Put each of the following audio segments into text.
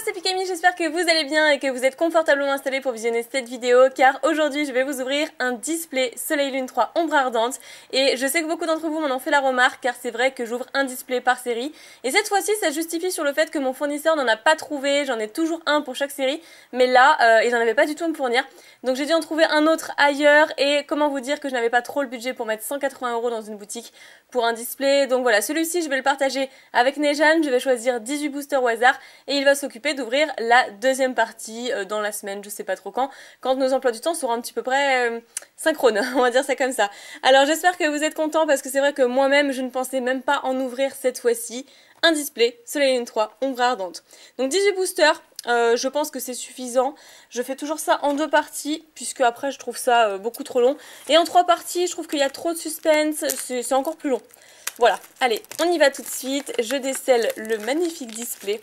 c'est Pikami, j'espère que vous allez bien et que vous êtes confortablement installés pour visionner cette vidéo car aujourd'hui je vais vous ouvrir un display Soleil Lune 3 Ombre Ardente et je sais que beaucoup d'entre vous m'en ont fait la remarque car c'est vrai que j'ouvre un display par série et cette fois-ci ça justifie sur le fait que mon fournisseur n'en a pas trouvé, j'en ai toujours un pour chaque série mais là il n'en avait pas du tout à me fournir donc j'ai dû en trouver un autre ailleurs et comment vous dire que je n'avais pas trop le budget pour mettre 180 € dans une boutique pour un display donc voilà celui-ci je vais le partager avec Nejane, je vais choisir 18 boosters au hasard et il va s'occuper d'ouvrir la deuxième partie dans la semaine, je sais pas trop quand nos emplois du temps seront un petit peu près synchrones, on va dire ça comme ça. Alors j'espère que vous êtes contents parce que c'est vrai que moi-même je ne pensais même pas en ouvrir cette fois-ci un display Soleil Lune 3 Ombre Ardente. Donc 18 boosters, je pense que c'est suffisant. Je fais toujours ça en 2 parties puisque après je trouve ça beaucoup trop long. Et en 3 parties je trouve qu'il y a trop de suspense, c'est encore plus long. Voilà, allez, on y va tout de suite. Je décèle le magnifique display.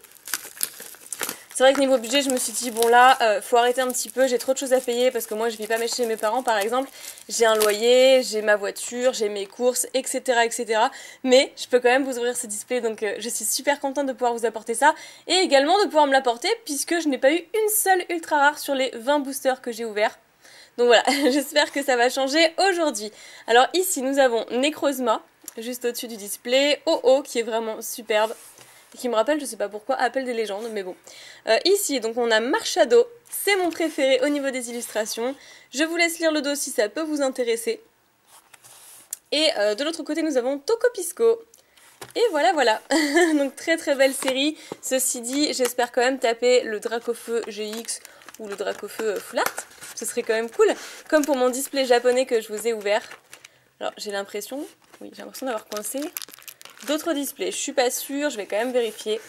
C'est vrai que niveau budget, je me suis dit, bon là, faut arrêter un petit peu, j'ai trop de choses à payer parce que moi, je vis pas chez mes parents, par exemple. J'ai un loyer, j'ai ma voiture, j'ai mes courses, etc., etc. Mais je peux quand même vous ouvrir ce display, donc je suis super contente de pouvoir vous apporter ça. Et également de pouvoir me l'apporter puisque je n'ai pas eu une seule ultra rare sur les 20 boosters que j'ai ouverts. Donc voilà, j'espère que ça va changer aujourd'hui. Alors ici, nous avons Necrozma, juste au-dessus du display. Oh, qui est vraiment superbe. Et qui me rappelle, je sais pas pourquoi, Appel des légendes, mais bon. Ici, donc on a Marshado, c'est mon préféré au niveau des illustrations. Je vous laisse lire le dos si ça peut vous intéresser. Et de l'autre côté, nous avons Tokopisco. Et voilà, voilà. Donc très très belle série. Ceci dit, j'espère quand même taper le Dracofeu GX ou le Dracofeu Full Art. Ce serait quand même cool. Comme pour mon display japonais que je vous ai ouvert. Alors j'ai l'impression, oui, j'ai l'impression d'avoir coincé d'autres displays. Je suis pas sûre, je vais quand même vérifier.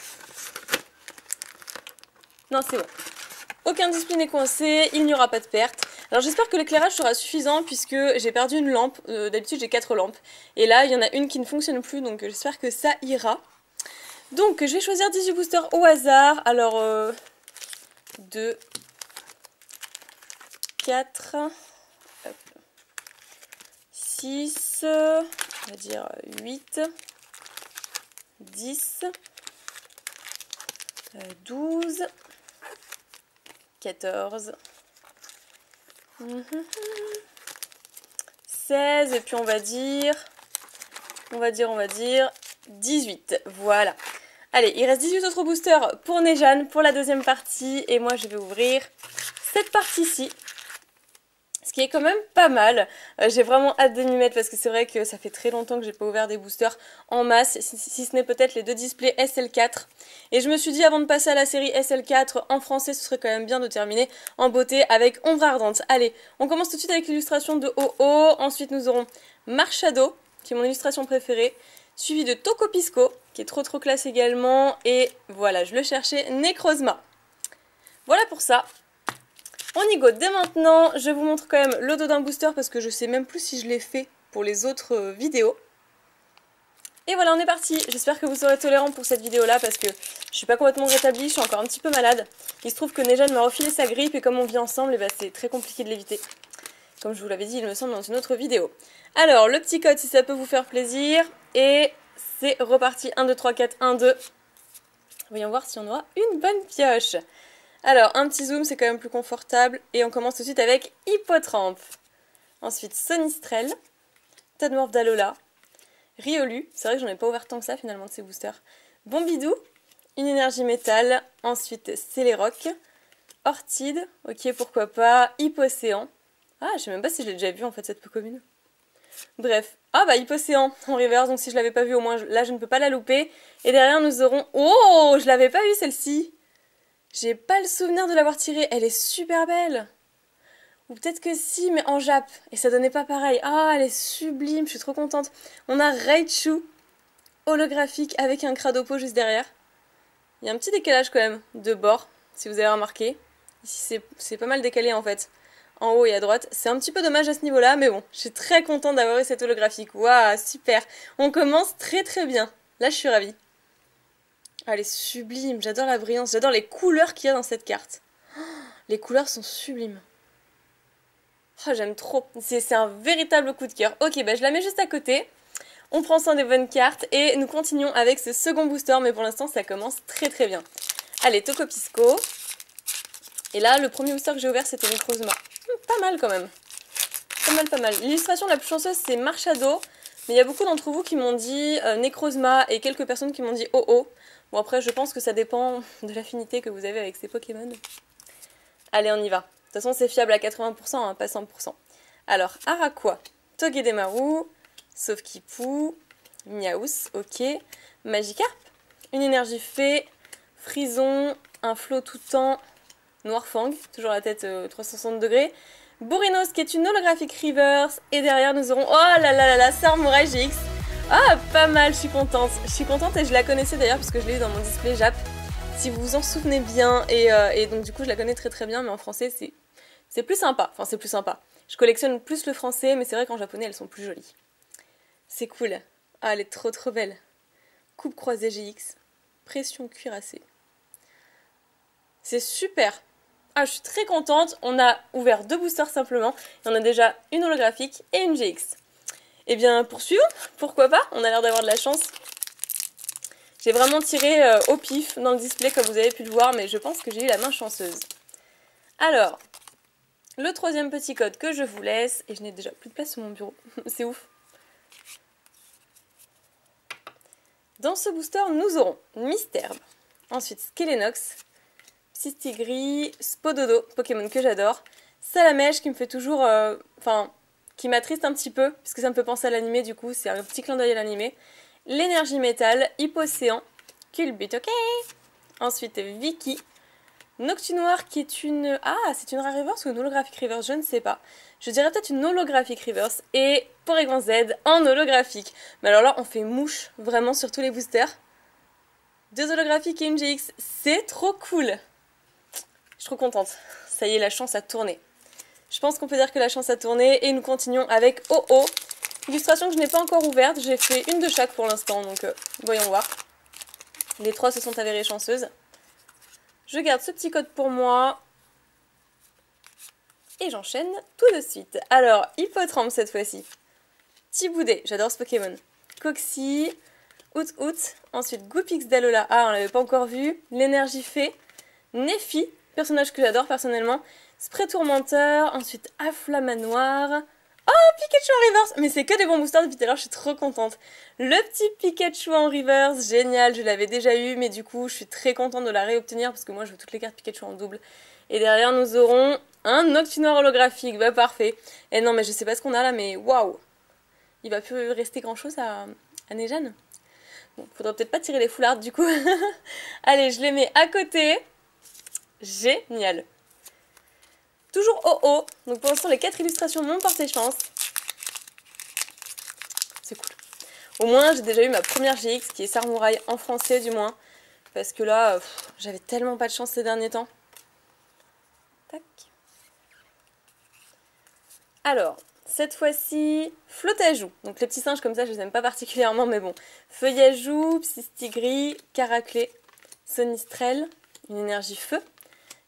Non, c'est bon. Aucun display n'est coincé, il n'y aura pas de perte. Alors j'espère que l'éclairage sera suffisant puisque j'ai perdu une lampe. D'habitude j'ai 4 lampes. Et là, il y en a une qui ne fonctionne plus, donc j'espère que ça ira. Donc je vais choisir 18 boosters au hasard. Alors 2, 4, 6, on va dire 8, 10, 12, 14, 16 et puis on va dire 18. Voilà. Allez, il reste 18 autres boosters pour Nejane pour la deuxième partie et moi je vais ouvrir cette partie-ci. Ce qui est quand même pas mal. J'ai vraiment hâte de m'y mettre parce que c'est vrai que ça fait très longtemps que j'ai pas ouvert des boosters en masse, si ce n'est peut-être les 2 displays SL4. Et je me suis dit avant de passer à la série SL4 en français, ce serait quand même bien de terminer en beauté avec Ombre Ardente. Allez, on commence tout de suite avec l'illustration de OO. Ensuite nous aurons Marshado, qui est mon illustration préférée, suivi de Tokopisco, qui est trop classe également. Et voilà, je le cherchais, Necrozma. Voilà pour ça. On y go dès maintenant, je vous montre quand même le dos d'un booster parce que je sais même plus si je l'ai fait pour les autres vidéos. Et voilà, on est parti. J'espère que vous serez tolérants pour cette vidéo là parce que je suis pas complètement rétablie, je suis encore un petit peu malade. Il se trouve que Nejane m'a refilé sa grippe et comme on vit ensemble, c'est très compliqué de l'éviter. Comme je vous l'avais dit, il me semble dans une autre vidéo. Alors, le petit code si ça peut vous faire plaisir. Et c'est reparti, 1, 2, 3, 4, 1, 2. Voyons voir si on aura une bonne pioche. Alors, un petit zoom, c'est quand même plus confortable. Et on commence tout de suite avec Hippotrampe. Ensuite, Sonistrel, Tadmorph d'Alola, Riolu. C'est vrai que j'en ai pas ouvert tant que ça, finalement, de ces boosters. Bombidou, une énergie métal. Ensuite, Céléroc, Ortide, ok, pourquoi pas. Hippocéan. Ah, je sais même pas si je l'ai déjà vu, en fait, cette peu commune. Bref. Ah, bah, Hippocéan en reverse. Donc, si je l'avais pas vu, au moins, là, je ne peux pas la louper. Et derrière, nous aurons... Oh, je l'avais pas vue, celle-ci. J'ai pas le souvenir de l'avoir tirée, elle est super belle. Ou peut-être que si, mais en Jap. Et ça donnait pas pareil. Ah, elle est sublime, je suis trop contente. On a Raichu, holographique, avec un Cradopo juste derrière. Il y a un petit décalage quand même, de bord, si vous avez remarqué. Ici, c'est pas mal décalé en fait. En haut et à droite. C'est un petit peu dommage à ce niveau-là, mais bon. Je suis très contente d'avoir eu cette holographique. Waouh, super. On commence très bien. Là, je suis ravie. Elle est sublime, j'adore la brillance, j'adore les couleurs qu'il y a dans cette carte. Oh, les couleurs sont sublimes. Oh, j'aime trop, c'est un véritable coup de cœur. Ok, bah je la mets juste à côté. On prend soin des bonnes cartes et nous continuons avec ce second booster, mais pour l'instant ça commence très bien. Allez, Tocopisco. Et là, le premier booster que j'ai ouvert, c'était Necrozma. Pas mal quand même. Pas mal, pas mal. L'illustration la plus chanceuse, c'est Marshado. Mais il y a beaucoup d'entre vous qui m'ont dit Necrozma et quelques personnes qui m'ont dit Oh. Bon, après, je pense que ça dépend de l'affinité que vous avez avec ces Pokémon. Allez, on y va. De toute façon, c'est fiable à 80%, hein, pas 100%. Alors, Araquois, Togedemaru, Sauf-Kipu, Miaus, ok. Magikarp, une énergie fée, Frison, un flot tout temps, Noirfang, toujours la tête 360 degrés. Bourrinos qui est une holographique reverse. Et derrière nous aurons, oh là là là là, Sarmurai GX. Ah, pas mal, je suis contente. Je suis contente et je la connaissais d'ailleurs parce que je l'ai eu dans mon display Jap. Si vous vous en souvenez bien. Et donc du coup je la connais très très bien, mais en français c'est plus sympa. Enfin c'est plus sympa. Je collectionne plus le français, mais c'est vrai qu'en japonais elles sont plus jolies. C'est cool. Ah, elle est trop trop belle. Coupe croisée GX. Pression cuirassée. C'est super. Ah, je suis très contente. On a ouvert 2 boosters simplement. Et on a déjà une holographique et une GX. Eh bien, poursuivons. Pourquoi pas? On a l'air d'avoir de la chance. J'ai vraiment tiré au pif dans le display comme vous avez pu le voir, mais je pense que j'ai eu la main chanceuse. Alors, le troisième petit code que je vous laisse. Et je n'ai déjà plus de place sur mon bureau. C'est ouf. Dans ce booster, nous aurons Misterbe. Ensuite, Skelenox. Psystigris, Spododo, Pokémon que j'adore. Salamèche qui me fait toujours... qui m'attriste un petit peu, puisque ça me fait penser à l'animé, du coup, c'est un petit clin d'œil à l'animé. L'énergie métal, Hypocéan, Culbute, ok. Ensuite, Vicky. Noctunoir qui est une... Ah, c'est une rare reverse ou une holographique reverse, je ne sais pas. Je dirais peut-être une holographique reverse. Et Porygon Z en holographique. Mais alors là, on fait mouche, vraiment, sur tous les boosters. 2 holographiques et une GX, c'est trop cool. Je suis trop contente. Ça y est, la chance a tourné. Je pense qu'on peut dire que la chance a tourné. Et nous continuons avec OO. Illustration que je n'ai pas encore ouverte. J'ai fait une de chaque pour l'instant. Donc voyons voir. Les 3 se sont avérées chanceuses. Je garde ce petit code pour moi. Et j'enchaîne tout de suite. Alors, Hippotrampe cette fois-ci. Tiboudet, j'adore ce Pokémon. Coxy. Out. Ensuite, Goopix d'Alola. Ah, on l'avait pas encore vu. L'énergie fée. Nephi. Personnage que j'adore personnellement. Spray tourmenteur. Ensuite, Afflamanoir. Oh, Pikachu en reverse. Mais c'est que des bons boosters depuis tout à l'heure, je suis trop contente. Le petit Pikachu en reverse, génial. Je l'avais déjà eu, mais du coup, je suis très contente de la réobtenir parce que moi, je veux toutes les cartes Pikachu en double. Et derrière, nous aurons un Noctunoir holographique. Bah, parfait. Et non, mais je sais pas ce qu'on a là, mais waouh. Il va plus rester grand-chose à Nejan. Bon, faudrait peut-être pas tirer les foulards du coup. Allez, je les mets à côté. Génial. Toujours OO. Donc pour l'instant, les 4 illustrations m'ont porté chance. C'est cool. Au moins, j'ai déjà eu ma première GX qui est Sarmouraï en français du moins. Parce que là, j'avais tellement pas de chance ces derniers temps. Tac. Alors, cette fois-ci, Flottajoux. Donc les petits singes comme ça, je les aime pas particulièrement, mais bon. Feuillajoux, Psystigris, Caraclé, Sonistrel, une énergie feu.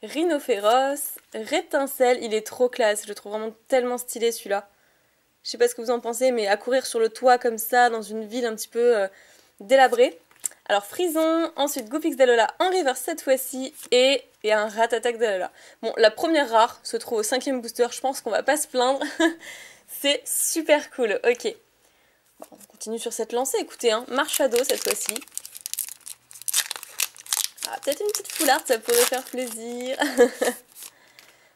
Rhinophéros, Rétincelle, il est trop classe, je le trouve vraiment tellement stylé celui-là. Je sais pas ce que vous en pensez, mais à courir sur le toit comme ça, dans une ville un petit peu délabrée. Alors Frison, ensuite Goopix d'Alola en reverse cette fois-ci, et un Ratatak d'Alola. Bon, la première rare se trouve au 5e booster, je pense qu'on va pas se plaindre. C'est super cool, ok. Bon, on continue sur cette lancée, écoutez, hein. Marshado cette fois-ci. Ah, peut-être une petite foularde, ça pourrait faire plaisir.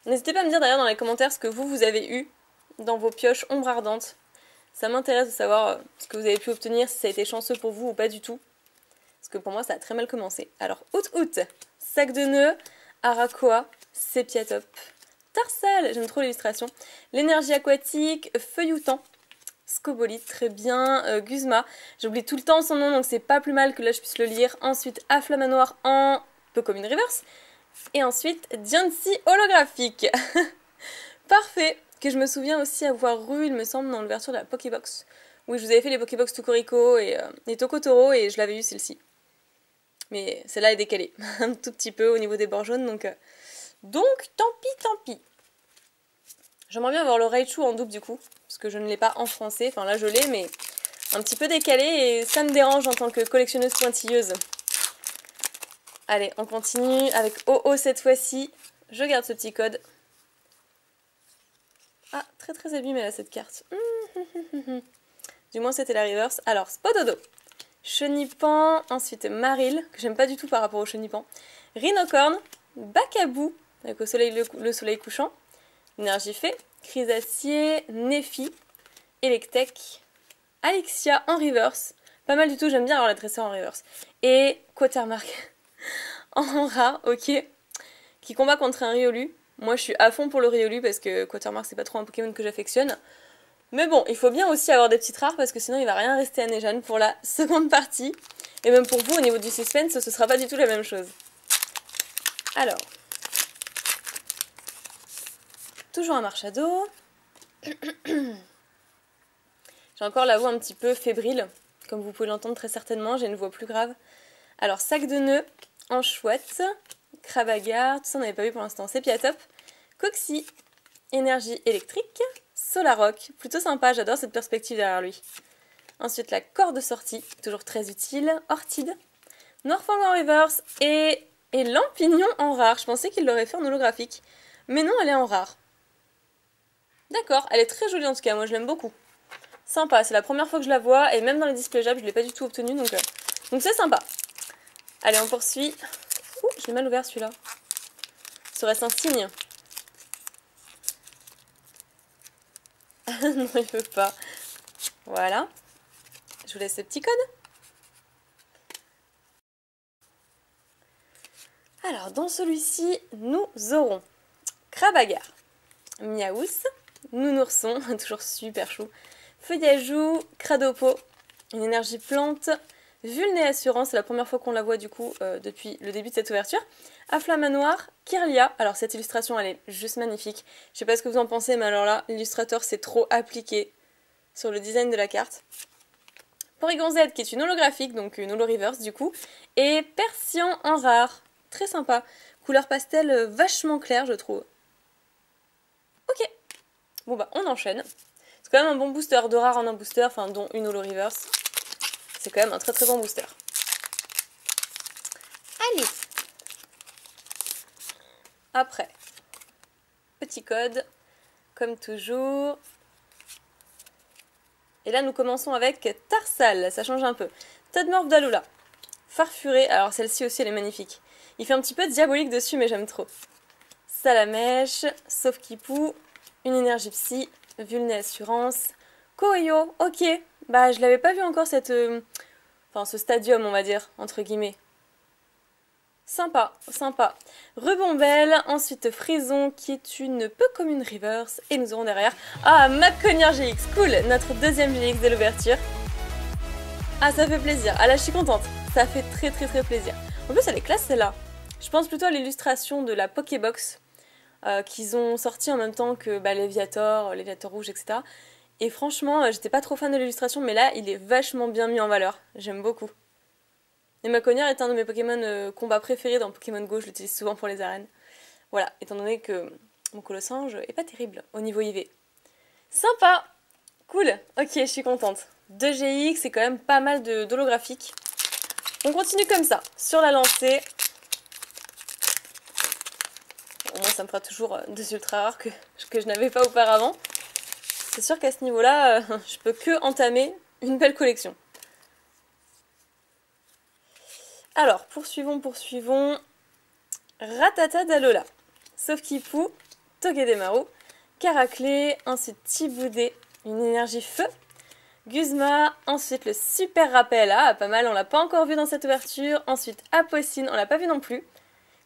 N'hésitez pas à me dire d'ailleurs dans les commentaires ce que vous avez eu dans vos pioches ombre ardente. Ça m'intéresse de savoir ce que vous avez pu obtenir, si ça a été chanceux pour vous ou pas du tout. Parce que pour moi, ça a très mal commencé. Alors, Out, sac de nœuds, Araquois, Sépiatop, Tarsal, j'aime trop l'illustration. L'énergie aquatique, Feuilloutant, Scobolite, très bien, Guzma. J'oublie tout le temps son nom, donc c'est pas plus mal que là je puisse le lire. Ensuite, Afflamanoir en peu comme une reverse. Et ensuite, Diancie holographique. Parfait. Que je me souviens aussi avoir eu, il me semble, dans l'ouverture de la Pokébox. Oui, je vous avais fait les Pokébox Tokorico et Tokotoro et je l'avais eu celle-ci. Mais celle-là est décalée un tout petit peu au niveau des bords jaunes, donc tant pis. J'aimerais bien avoir le Raichu en double du coup, parce que je ne l'ai pas en français. Enfin là je l'ai, mais un petit peu décalé et ça me dérange en tant que collectionneuse pointilleuse. Allez, on continue avec OO cette fois-ci. Je garde ce petit code. Ah, très très abîmée là cette carte. Du moins c'était la reverse. Alors, Spododo, Chenipan, ensuite Maril, que j'aime pas du tout par rapport au Chenipan. Rhinocorn, Bacabou, avec le soleil couchant. Énergie Fée, Chrysacier, Nephi, Electek, Alexia en reverse. Pas mal du tout, j'aime bien avoir la dresseur en reverse. Et Quatermark en rare, ok. Qui combat contre un Riolu. Moi je suis à fond pour le Riolu parce que Quatermark c'est pas trop un Pokémon que j'affectionne. Mais bon, il faut bien aussi avoir des petites rares parce que sinon il va rien rester à Nejane pour la seconde partie. Et même pour vous, au niveau du suspense, ce sera pas du tout la même chose. Alors. Toujours un Marshado. J'ai encore la voix un petit peu fébrile, comme vous pouvez l'entendre très certainement, j'ai une voix plus grave. Alors, sac de nœuds, Anchouette, Krabagar, tout ça on n'avait pas vu pour l'instant, Sépiatop, Coxy, énergie électrique, Solarock, plutôt sympa, j'adore cette perspective derrière lui. Ensuite la corde de sortie, toujours très utile, Ortide, Noirfang en reverse et Lampignon en rare. Je pensais qu'il l'aurait fait en holographique, mais non, elle est en rare. D'accord, elle est très jolie en tout cas, moi je l'aime beaucoup. Sympa, c'est la première fois que je la vois et même dans les displays jab, je ne l'ai pas du tout obtenue donc c'est sympa. Allez, on poursuit. Ouh, je l'ai mal ouvert celui-là. Serait-ce un signe? Non, il veut pas. Voilà. Je vous laisse ce petit code. Alors, dans celui-ci, nous aurons Krabagar, Miaous, Nounourson, toujours super chou, Feuillajou, Cradopo, une énergie plante, Vulné Assurance, c'est la première fois qu'on la voit du coup depuis le début de cette ouverture, Afflamanoir, Kirlia, alors cette illustration elle est juste magnifique, je sais pas ce que vous en pensez mais alors là, l'illustrateur s'est trop appliqué sur le design de la carte. Porygon Z qui est une holographique, donc une holo reverse du coup, et Persian en rare, très sympa, couleur pastel vachement claire je trouve. Ok, bon bah on enchaîne. C'est quand même un bon booster, 2 rares en un booster, enfin dont une holo reverse. C'est quand même un très très bon booster. Allez. Après, petit code, comme toujours. Et là nous commençons avec Tarsal, ça change un peu. Todmorph d'Alola. Farfuré, alors celle-ci aussi elle est magnifique. Il fait un petit peu diabolique dessus mais j'aime trop. Salamèche, Sauf-Kipou, une énergie psy, Vulné Assurance, Koyo, ok, bah je l'avais pas vu encore cette, ce stadium on va dire, entre guillemets. Sympa, sympa. Rebombelle, ensuite Frison qui est une peu comme une reverse, et nous aurons derrière, Mapcogneur GX, cool, notre deuxième GX de l'ouverture. Ah ça fait plaisir, ah là je suis contente, ça fait très très très plaisir. En plus elle est classe celle-là. Je pense plutôt à l'illustration de la Pokébox. Qu'ils ont sorti en même temps que Léviator Rouge, etc. Et franchement, j'étais pas trop fan de l'illustration, mais là, il est vachement bien mis en valeur. J'aime beaucoup. Et Mapcogneur est un de mes Pokémon combat préférés dans Pokémon Go, je l'utilise souvent pour les arènes. Voilà, étant donné que mon Colossange est pas terrible au niveau IV. Sympa! Cool! Ok, je suis contente. 2 GX, c'est quand même pas mal d'holographiques. On continue comme ça, sur la lancée. Au moins ça me fera toujours des ultra rares que je n'avais pas auparavant. C'est sûr qu'à ce niveau-là, je peux que entamer une belle collection. Alors, poursuivons. Ratata d'Alola. Sauf-Kipou, Togedemaru, Caraclé, ensuite Tiboudé, une énergie feu. Guzma, ensuite le super rappel, pas mal, on l'a pas encore vu dans cette ouverture. Ensuite Apocine, on l'a pas vu non plus.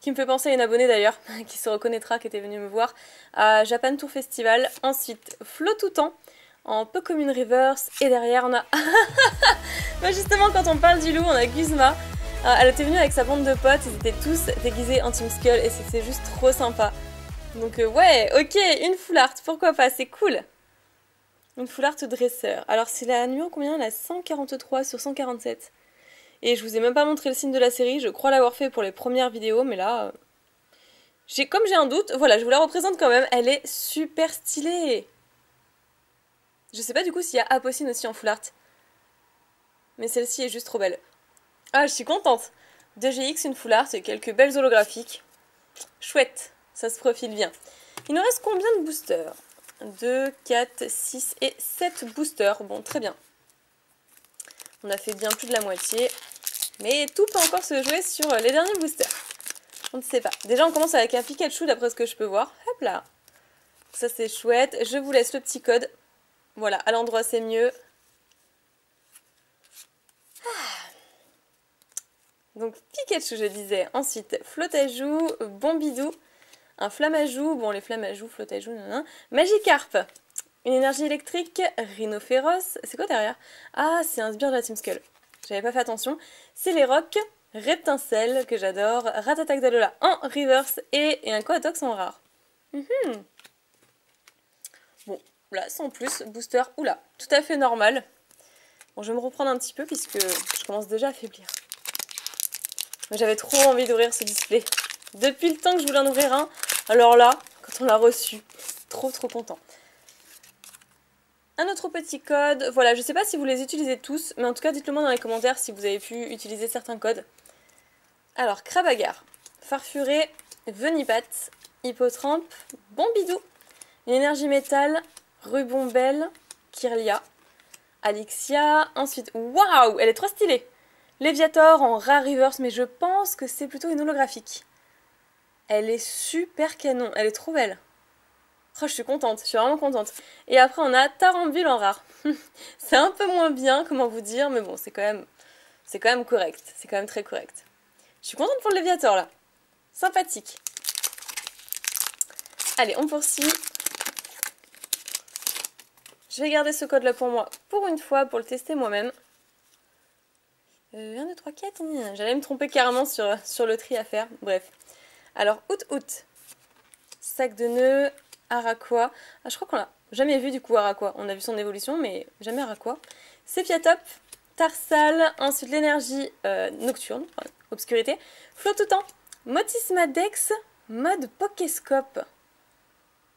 Qui me fait penser à une abonnée d'ailleurs, qui se reconnaîtra, qui était venue me voir, à Japan Tour Festival. Ensuite, Flotoutan, en peu comme une reverse. Et derrière, on a... bah justement, quand on parle du loup, on a Guzma. Elle était venue avec sa bande de potes, ils étaient tous déguisés en Team Skull, et c'était juste trop sympa. Donc ouais, ok, une full art, pourquoi pas, c'est cool. Une full art dresseur. Alors c'est la numéro combien? La 143 sur 147. Et je vous ai même pas montré le signe de la série, je crois l'avoir fait pour les premières vidéos, mais là... Comme j'ai un doute, voilà, je vous la représente quand même, elle est super stylée. Je sais pas du coup s'il y a Apocine aussi en full art. Mais celle-ci est juste trop belle. Ah, je suis contente. 2 GX, une full art et quelques belles holographiques. Chouette, ça se profile bien. Il nous reste combien de boosters? 2, 4, 6 et 7 boosters. Bon, très bien. On a fait bien plus de la moitié. Mais tout peut encore se jouer sur les derniers boosters. On ne sait pas. Déjà, on commence avec un Pikachu d'après ce que je peux voir. Hop là. Ça, c'est chouette. Je vous laisse le petit code. Voilà, à l'endroit, c'est mieux. Donc, Pikachu, je disais. Ensuite, Flottajoux, Bombidou, un Flammajou. Bon, les Flammajou, Flottajoux, nanana. Magikarp. Une énergie électrique, Rhinophéros. C'est quoi derrière? Ah, c'est un sbire de la Team Skull. J'avais pas fait attention. C'est les rocs, Reptincelle, que j'adore, Ratatak d'Alola en reverse et un Coatox en rare. Bon, là, sans plus, booster, oula, tout à fait normal. Bon, je vais me reprendre un petit peu puisque je commence déjà à faiblir. J'avais trop envie d'ouvrir ce display. Depuis le temps que je voulais en ouvrir un, alors là, quand on l'a reçu, trop content. Un autre petit code, voilà, je sais pas si vous les utilisez tous, mais en tout cas dites-le moi dans les commentaires si vous avez pu utiliser certains codes. Alors, Crabagar, Farfuré, Venipat, Hippotrampe, Bombidou, une énergie métal, Rubombelle, Kirlia, Alixia, ensuite, waouh, elle est trop stylée. Léviator en rare reverse, mais je pense que c'est plutôt une holographique. Elle est super canon, elle est trop belle. Oh, je suis contente, je suis vraiment contente. Et après, on a Tarambule en rare. C'est un peu moins bien, comment vous dire, mais bon, c'est quand même correct. C'est quand même très correct. Je suis contente pour le Léviator, là. Sympathique. Allez, on poursuit. Je vais garder ce code-là pour moi, pour une fois, pour le tester moi-même. 1, 2, 3, 4. J'allais me tromper carrément sur le tri à faire. Bref. Alors, août. Sac de nœuds. Araqua. Ah, je crois qu'on l'a jamais vu du coup Araqua. On a vu son évolution, mais jamais Araqua. Sephiatop, Tarsal, ensuite l'énergie nocturne, enfin, obscurité. Flottoutan, Motisma Dex, mode Pokéscope.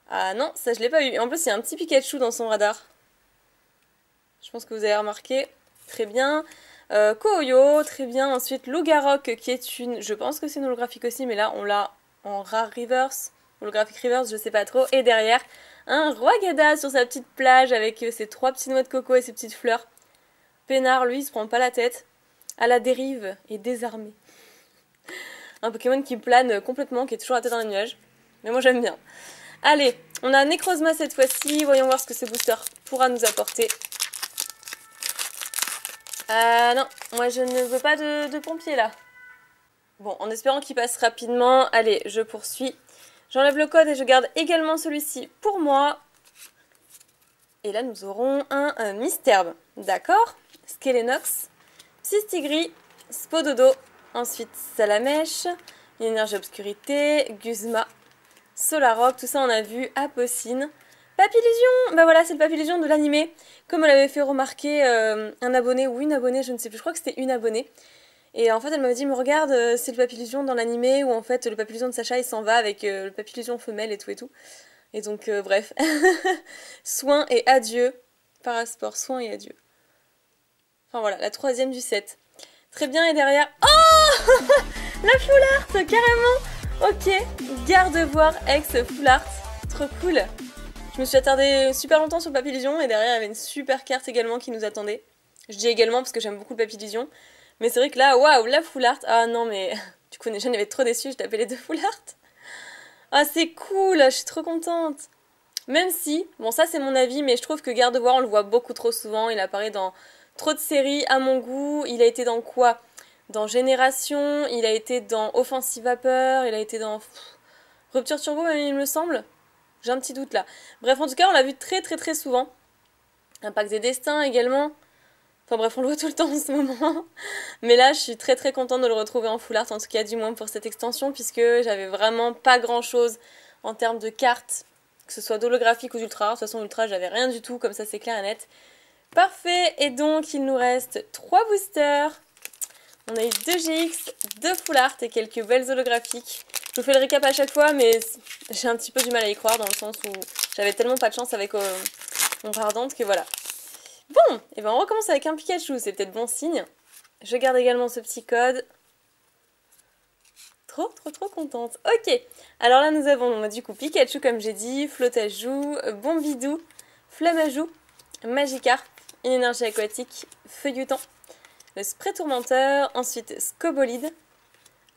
Ah non, ça je l'ai pas eu. En plus, il y a un petit Pikachu dans son radar. Je pense que vous avez remarqué. Très bien. Koyo, très bien. Ensuite, Lougarok, qui est une... Je pense que c'est une holographique aussi, mais là, on l'a en rare reverse. Holographique reverse, je sais pas trop. Et derrière, un Roagada sur sa petite plage avec ses 3 petits noix de coco et ses petites fleurs. Peinard, lui, il se prend pas la tête. À la dérive et désarmé. Un Pokémon qui plane complètement, qui est toujours la tête dans les nuages. Mais moi, j'aime bien. Allez, on a Necrozma cette fois-ci. Voyons voir ce que ce booster pourra nous apporter. Non, moi, je ne veux pas de pompier, là. Bon, en espérant qu'il passe rapidement. Allez, je poursuis. J'enlève le code et je garde également celui-ci pour moi. Et là, nous aurons un Misterbe. D'accord. Skelenox, Psystigris, Spododo. Ensuite, Salamèche, une énergie obscurité, Guzma, Solarock. Tout ça, on a vu. Apocine. Papillusion. Bah voilà, c'est le Papillusion de l'animé. Comme me l'avait fait remarquer un abonné ou une abonnée, je ne sais plus. Je crois que c'était une abonnée. Et en fait, elle m'avait dit, mais regarde, c'est le Papillusion dans l'animé où en fait le Papillusion de Sacha il s'en va avec le Papillusion femelle et tout et tout. Et donc, bref. Soin et adieu. Parasport, soin et adieu. Enfin voilà, la 3e du set. Très bien, et derrière. Oh la full art, carrément. Ok, Gardevoir ex full art. Trop cool. Je me suis attardée super longtemps sur le Papillusion et derrière il y avait une super carte également qui nous attendait. Je dis également parce que j'aime beaucoup le Papillusion. Mais c'est vrai que là, waouh, la full art. Ah non, mais du coup, Nejan avait trop déçu, je tapais les 2 full art. Ah, c'est cool, je suis trop contente. Même si, bon, ça c'est mon avis, mais je trouve que Gardevoir, on le voit beaucoup trop souvent. Il apparaît dans trop de séries à mon goût. Il a été dans quoi? Dans Génération, il a été dans Offensive Vapeur, il a été dans Rupture Turbo, même, il me semble. J'ai un petit doute là. Bref, en tout cas, on l'a vu très souvent. Impact des Destins également. Enfin bref, on le voit tout le temps en ce moment. Mais là, je suis très contente de le retrouver en full art, en tout cas du moins pour cette extension, puisque j'avais vraiment pas grand chose en termes de cartes, que ce soit d'holographique ou d'ultra. De toute façon, ultra, j'avais rien du tout, comme ça c'est clair et net. Parfait, et donc il nous reste 3 boosters. On a eu 2 GX, 2 full art et quelques belles holographiques. Je vous fais le récap à chaque fois, mais j'ai un petit peu du mal à y croire, dans le sens où j'avais tellement pas de chance avec mon Ardente que voilà. Bon, et ben on recommence avec un Pikachu, c'est peut-être bon signe. Je garde également ce petit code. trop contente. Ok, alors là nous avons du coup Pikachu comme j'ai dit, Flottajoux, Bombidou, Flammajou, Magikarp, une énergie aquatique, Feuilleton, le Spray Tourmenteur, ensuite Scobolide,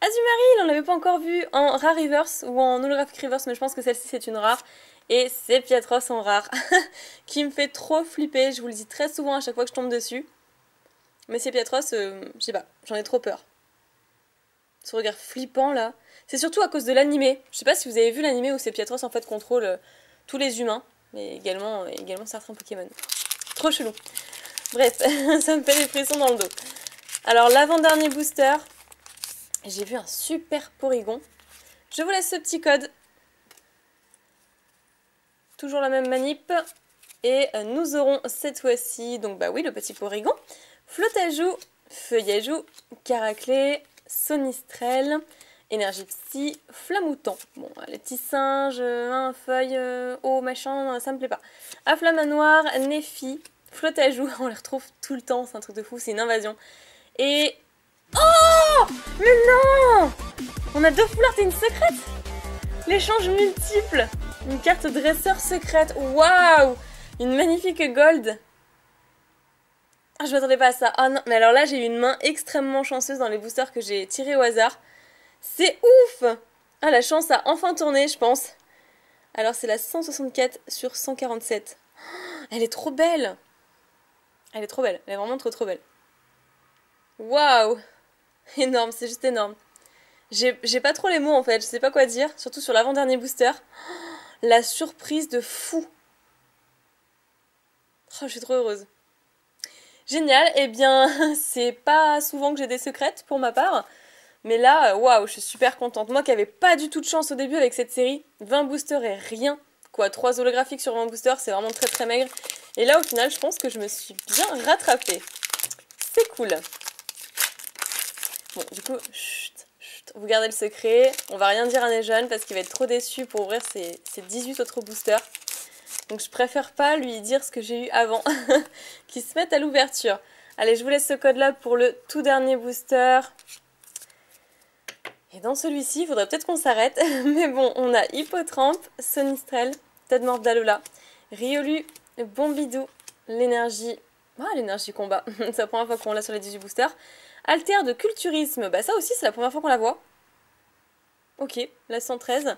Azumarill, on l'avait pas encore vu en rare reverse ou en holographic reverse, mais je pense que celle-ci c'est une rare. Et c'est Piatros en rare, qui me fait trop flipper, je vous le dis très souvent à chaque fois que je tombe dessus. Mais c'est Piatros, je sais pas, j'en ai trop peur. Ce regard flippant là. C'est surtout à cause de l'animé. Je sais pas si vous avez vu l'animé où c'est Piatros en fait contrôle tous les humains, mais également certains Pokémon. Trop chelou. Bref, ça me fait des frissons dans le dos. Alors l'avant-dernier booster, j'ai vu un super Porygon. Je vous laisse ce petit code. Toujours la même manip. Et nous aurons cette fois-ci, donc bah oui, le petit Porygon. Flottajoux, Feuillajou, Caraclé, Sonistrel, Énergie Psy, Flamouton. Bon, les petits singes, feuille, eau, machin, ça me plaît pas. Afflamanoir, Néphi, Flottajoux, on les retrouve tout le temps, c'est un truc de fou, c'est une invasion. Et... Oh! Mais non! On a 2 foulards et une secrète! L'échange multiple! Une carte dresseur secrète, waouh! Une magnifique gold! Ah, je m'attendais pas à ça. Ah non, mais alors là, j'ai eu une main extrêmement chanceuse dans les boosters que j'ai tirés au hasard. C'est ouf! Ah, la chance a enfin tourné, je pense. Alors, c'est la 164 sur 147. Oh, elle est trop belle! Elle est trop belle, elle est vraiment trop belle. Waouh! Énorme, c'est juste énorme. J'ai pas trop les mots en fait, je sais pas quoi dire, surtout sur l'avant-dernier booster. Oh, la surprise de fou! Oh, je suis trop heureuse. Génial, eh bien, c'est pas souvent que j'ai des secrètes pour ma part. Mais là, waouh, je suis super contente. Moi qui avais pas du tout de chance au début avec cette série, 20 boosters et rien. Quoi, 3 holographiques sur 20 boosters, c'est vraiment très maigre. Et là, au final, je pense que je me suis bien rattrapée. C'est cool. Bon, du coup, chut, vous gardez le secret. On va rien dire à Nejan parce qu'il va être trop déçu pour ouvrir ses 18 autres boosters. Donc je préfère pas lui dire ce que j'ai eu avant, qu'il se mette à l'ouverture. Allez, je vous laisse ce code-là pour le tout dernier booster. Et dans celui-ci, il faudrait peut-être qu'on s'arrête. Mais bon, on a Hippotrampe, Sonistrel, Tedmorph d'Alola, Riolu, Bombidou, l'énergie... Ah, l'énergie combat, c'est la première fois qu'on l'a sur les 18 boosters. Alter de Culturisme, bah ça aussi c'est la première fois qu'on la voit. Ok, la 113.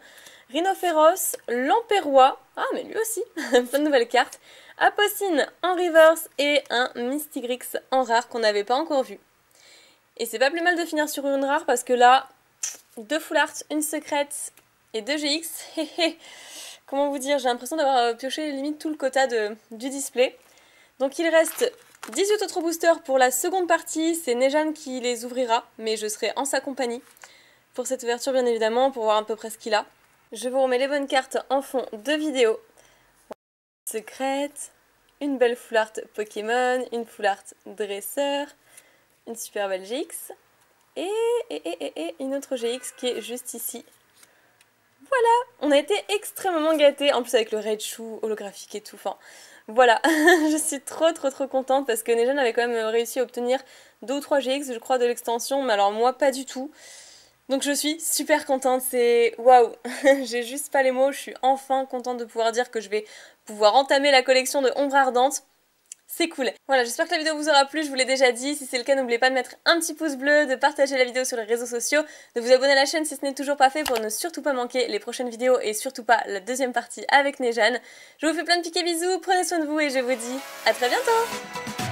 Rhinophéros, Lamperrois, ah mais lui aussi, plein de nouvelles cartes. Apocine en reverse et un Mystigrix en rare qu'on n'avait pas encore vu. Et c'est pas plus mal de finir sur une rare parce que là, 2 full art, une secrète et 2 GX. Comment vous dire, j'ai l'impression d'avoir pioché limite tout le quota du display. Donc il reste 18 autres boosters pour la seconde partie, c'est Nejan qui les ouvrira, mais je serai en sa compagnie pour cette ouverture bien évidemment, pour voir à peu près ce qu'il a. Je vous remets les bonnes cartes en fond de vidéo. Secrète, une belle full art Pokémon, une full art dresseur, une super belle GX et une autre GX qui est juste ici. Voilà, on a été extrêmement gâtés, en plus avec le Raichu holographique et tout, enfin voilà, je suis trop contente parce que Nejan avait quand même réussi à obtenir 2 ou 3 GX je crois de l'extension, mais alors moi pas du tout. Donc je suis super contente, c'est waouh, j'ai juste pas les mots, je suis enfin contente de pouvoir dire que je vais pouvoir entamer la collection de Ombre Ardente. C'est cool. Voilà, j'espère que la vidéo vous aura plu, je vous l'ai déjà dit. Si c'est le cas, n'oubliez pas de mettre un petit pouce bleu, de partager la vidéo sur les réseaux sociaux, de vous abonner à la chaîne si ce n'est toujours pas fait pour ne surtout pas manquer les prochaines vidéos et surtout pas la deuxième partie avec Nejan. Je vous fais plein de piquets bisous, prenez soin de vous et je vous dis à très bientôt!